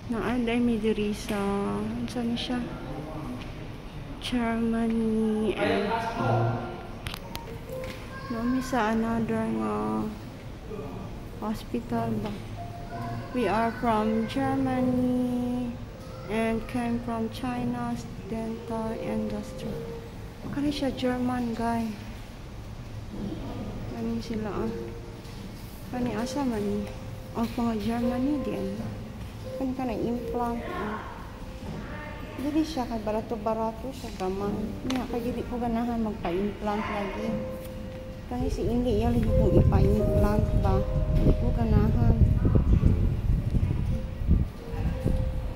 Naaday mi diri sa saan siya? Germany and mi sa another nga hospital ba. We are from Germany and came from China's dental industry. Kani siya German guy. Kani sila kani asa man ni? Ang mga Germany din. Kani ka na implant. Dili siya kay barato-barato siya gamang. Nga kay dili ko ganahan magpa-implant lagi. Kani si hindi iya lagi kong ipa-implant ba. Dili ko ganahan.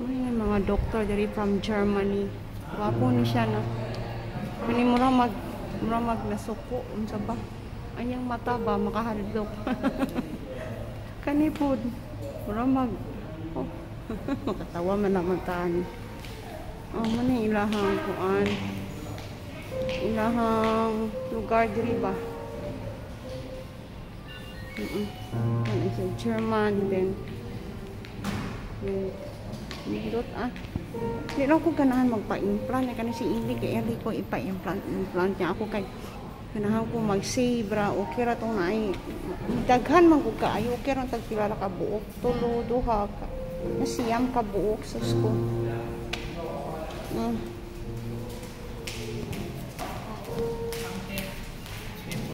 May mga doktor dari from Germany. Wapo ni siya na. Kani mura mag nasuko unsa ba? Anyang mata ba makahadlok. Kani pod mura mag makatawa man naman taan. Man ilahang kuan. Ilahang lugar diri ba? Ano sa German then nindot di lang ko ganahan magpa-implant na kasi si Ili kay Eli ko ipa-implant niya ako kay ganahan ko mag-save ra okay ra tong naay daghan man ko kaayo okay ra tag pila ka buok tulo duha ka nasiyam ka buok sa school